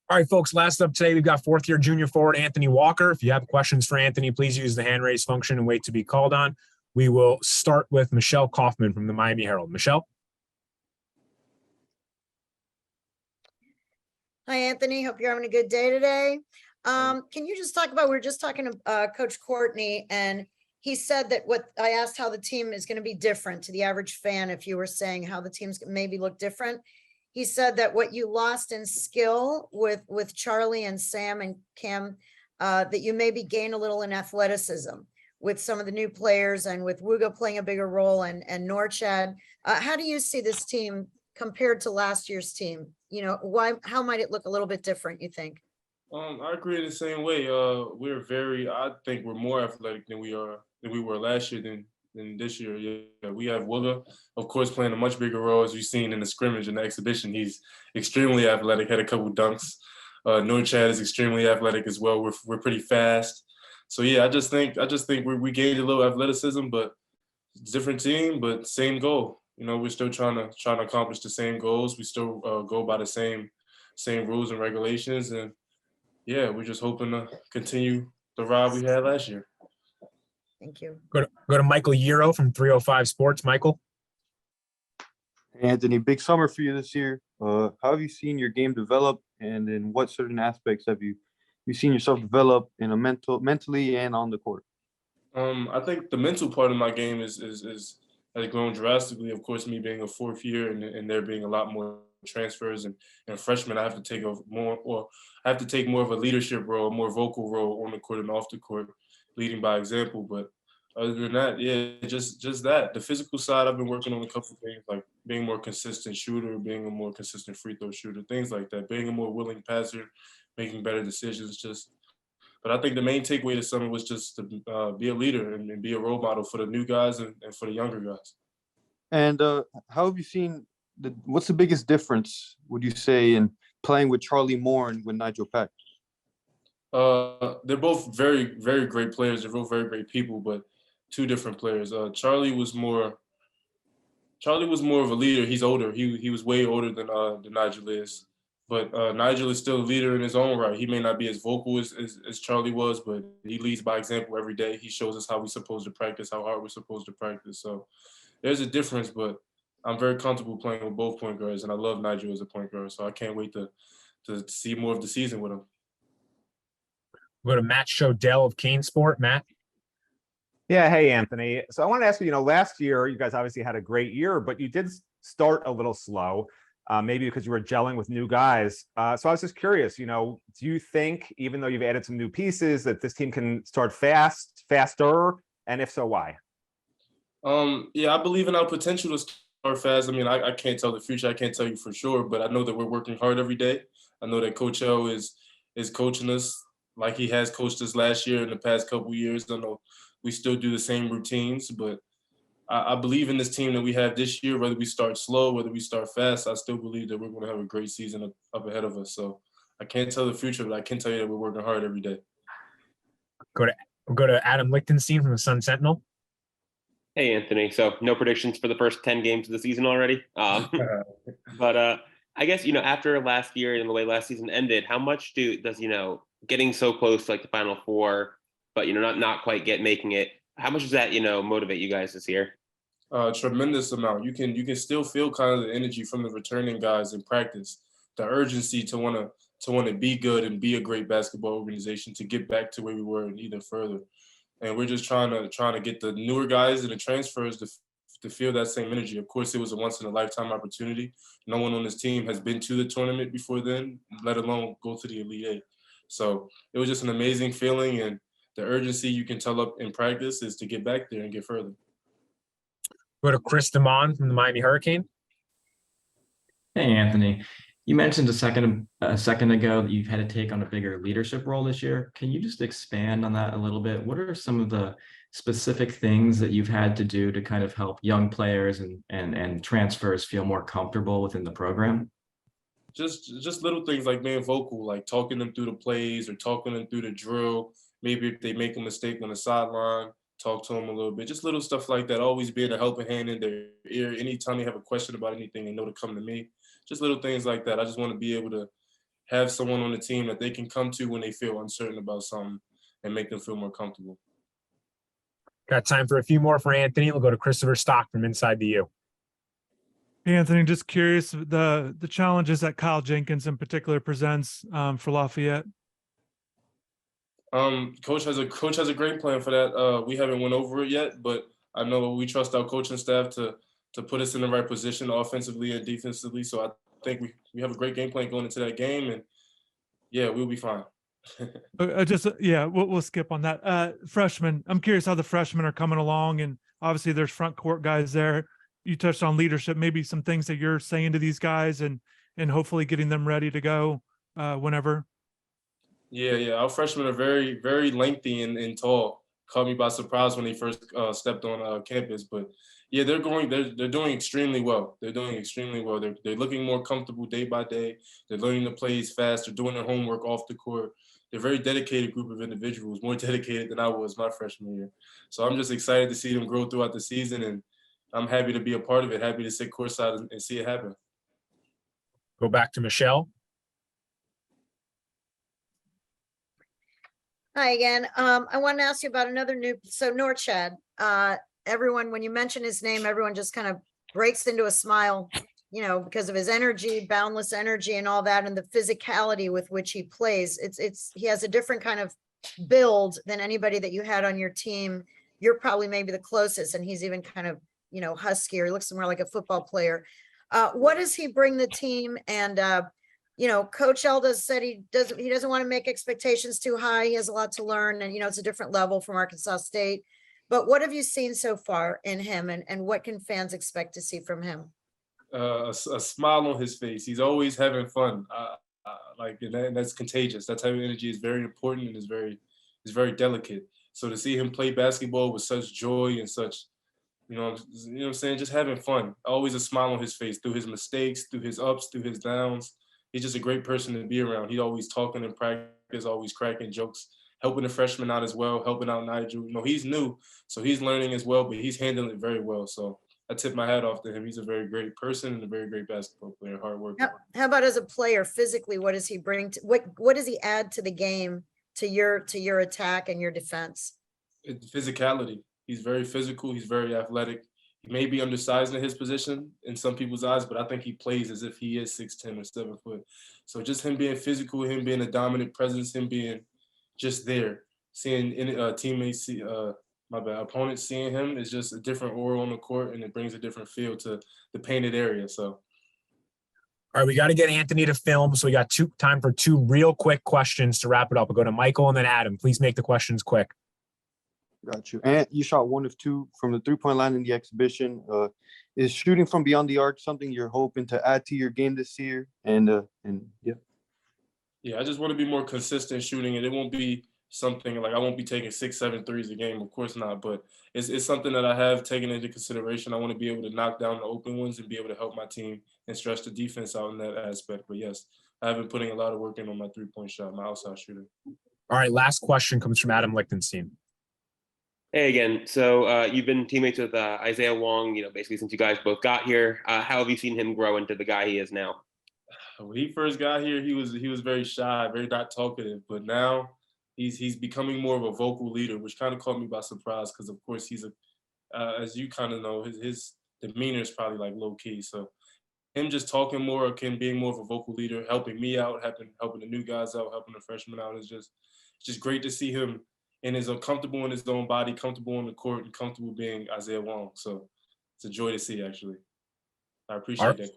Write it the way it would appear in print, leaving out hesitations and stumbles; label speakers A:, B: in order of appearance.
A: All right, folks, last up today, we've got fourth-year junior forward Anthony Walker. If you have questions for Anthony, please use the hand raise function and wait to be called on. We will start with Michelle Kaufman from the Miami Herald. Michelle?
B: Hi, Anthony. Hope you're having a good day today. Can you just talk about, we were just talking to Coach Courtney, and he said that what I asked how the team is going to be different to the average fan, if you were saying how the teams maybe look different. He said that what you lost in skill with Charlie and Sam and Cam, that you maybe gain a little in athleticism with some of the new players and with Wuga playing a bigger role and Norchad. How do you see this team compared to last year's team? You know, how might it look a little bit different, you think?
C: I agree in the same way. I think we're more athletic than we were last year than this year. Yeah, we have Wooga, of course, playing a much bigger role as we've seen in the scrimmage and the exhibition. He's extremely athletic, had a couple dunks. Norchad is extremely athletic as well. We're pretty fast. So yeah, I just think we gained a little athleticism, but different team, but same goal. You know, we're still trying to accomplish the same goals. We still go by the same rules and regulations, and yeah, we're just hoping to continue the ride we had last year.
B: Thank you.
A: Go to Michael Euro from 305 Sports. Michael?
D: Hey, Anthony, big summer for you this year. How have you seen your game develop, and in what certain aspects have you seen yourself develop in a mentally and on the court?
C: I think the mental part of my game has grown drastically. Of course, me being a fourth year and there being a lot more transfers and freshmen, I have to take more of a leadership role, a more vocal role on the court and off the court, leading by example. But other than that, yeah, just that. The physical side, I've been working on a couple of things, like being a more consistent shooter, being a more consistent free throw shooter, things like that, being a more willing passer, making better decisions. But I think the main takeaway this summer was just to be a leader and be a role model for the new guys and for the younger guys.
D: And how have you seen what's the biggest difference, would you say, in playing with Charlie Moore and with Nigel Pack?
C: They're both very, very great players. They're both very great people, but two different players. Charlie was more of a leader. He's older. He was way older than Nigel is. But Nigel is still a leader in his own right. He may not be as vocal as Charlie was, but he leads by example every day. He shows us how we're supposed to practice, how hard we're supposed to practice. So there's a difference, but I'm very comfortable playing with both point guards, and I love Nigel as a point guard. So I can't wait to see more of the season with him.
A: Go to Matt Shodell of Kane Sport. Matt?
E: Yeah, hey, Anthony. So I wanted to ask you, last year you guys obviously had a great year, but you did start a little slow. Maybe because you were gelling with new guys. So I was just curious, do you think, even though you've added some new pieces, that this team can start faster? And if so, why?
C: Yeah, I believe in our potential to start fast. I mean, I can't tell the future. I can't tell you for sure, but I know that we're working hard every day. I know that Coach L is coaching us like he has coached us last year and the past couple of years. I know we still do the same routines, but I believe in this team that we have this year, whether we start slow, whether we start fast, I still believe that we're going to have a great season up ahead of us. So I can't tell the future, but I can tell you that we're working hard every day.
A: Go to Adam Lichtenstein from the Sun Sentinel.
F: Hey, Anthony. So no predictions for the first 10 games of the season already. But I guess, after last year and the way last season ended, how much does getting so close to like the Final Four, but, not quite making it, how much does that, motivate you guys this year?
C: Tremendous amount. You can still feel kind of the energy from the returning guys in practice, the urgency to want to be good and be a great basketball organization, to get back to where we were and even further. And we're just trying to get the newer guys and the transfers to feel that same energy. Of course, it was a once in a lifetime opportunity. No one on this team has been to the tournament before then, let alone go to the Elite Eight. So it was just an amazing feeling, and the urgency you can tell up in practice is to get back there and get further.
A: Go to Chris DeMond from the Miami Hurricane.
G: Hey, Anthony. You mentioned a second ago that you've had to take on a bigger leadership role this year. Can you just expand on that a little bit? What are some of the specific things that you've had to do to kind of help young players and transfers feel more comfortable within the program?
C: Just little things like being vocal, like talking them through the plays or talking them through the drill. Maybe if they make a mistake on the sideline, talk to them a little bit. Just little stuff like that. Always being a helping hand in their ear. Anytime they have a question about anything, they know to come to me. Just little things like that. I just want to be able to have someone on the team that they can come to when they feel uncertain about something and make them feel more comfortable.
A: Got time for a few more for Anthony. We'll go to Christopher Stock from Inside the U.
H: Anthony, just curious, the challenges that Kyle Jenkins in particular presents for Lafayette.
C: Coach has a great plan for that. We haven't went over it yet, but I know we trust our coaching staff to put us in the right position offensively and defensively. So I think we have a great game plan going into that game, and yeah, we'll be fine.
H: We'll skip on that. Freshmen, I'm curious how the freshmen are coming along, and obviously there's front court guys there. You touched on leadership, maybe some things that you're saying to these guys and hopefully getting them ready to go whenever. Yeah.
C: Our freshmen are very, very lengthy and tall. Caught me by surprise when they first stepped on campus, but yeah, they're doing extremely well. They're doing extremely well. They're looking more comfortable day by day. They're learning the plays fast. They're doing their homework off the court. They're a very dedicated group of individuals, more dedicated than I was my freshman year. So I'm just excited to see them grow throughout the season, and I'm happy to be a part of it. Happy to sit courtside and see it happen.
A: Go back to Michelle.
B: Hi again. I want to ask you about another Norchad. Everyone, when you mention his name, everyone just kind of breaks into a smile, because of his energy, boundless energy and all that, and the physicality with which he plays. He has a different kind of build than anybody that you had on your team. You're probably maybe the closest, and he's even kind of, huskier. He looks more like a football player. What does he bring the team? And, Coach Elders said he doesn't want to make expectations too high. He has a lot to learn, and, it's a different level from Arkansas State. But what have you seen so far in him, and what can fans expect to see from him?
C: A smile on his face. He's always having fun. And that's contagious. That type of energy is very important and is very delicate. So to see him play basketball with such joy and such, what I'm saying, just having fun. Always a smile on his face through his mistakes, through his ups, through his downs. He's just a great person to be around. He's always talking in practice, always cracking jokes, helping the freshmen out as well, helping out Nigel. He's new, so he's learning as well, but he's handling it very well. So I tip my hat off to him. He's a very great person and a very great basketball player, hard worker.
B: How about as a player, physically, what does he bring to what does he add to the game, to your attack and your defense?
C: Physicality. He's very physical. He's very athletic. He may be undersized in his position in some people's eyes, but I think he plays as if he is 6'10" or 7 foot. So just him being physical, him being a dominant presence, him being just there, seeing teammates, opponents seeing him is just a different aura on the court, and it brings a different feel to the painted area. So.
A: All right, we got to get Anthony to film, so we got time for two real quick questions to wrap it up. We'll go to Michael and then Adam. Please make the questions quick.
D: Got you. And you shot 1 of 2 from the 3-point line in the exhibition. Is shooting from beyond the arc something you're hoping to add to your game this year? Yeah.
C: Yeah, I just want to be more consistent shooting, and it won't be something like I won't be taking 6, 7 threes a game. Of course not, but it's something that I have taken into consideration. I want to be able to knock down the open ones and be able to help my team and stretch the defense out in that aspect. But yes, I have been putting a lot of work in on my 3-point shot, my outside shooting.
A: All right, last question comes from Adam Lichtenstein.
F: Hey again. So you've been teammates with Isaiah Wong, basically since you guys both got here. How have you seen him grow into the guy he is now?
C: When he first got here, he was very shy, very not talkative. But now he's becoming more of a vocal leader, which kind of caught me by surprise because, of course, he's as you kind of know, his demeanor is probably like low key. So him just talking more, being more of a vocal leader, helping me out, helping the new guys out, helping the freshmen out is just great to see him. And is comfortable in his own body, comfortable on the court, and comfortable being Isaiah Wong. So it's a joy to see, actually. I appreciate that.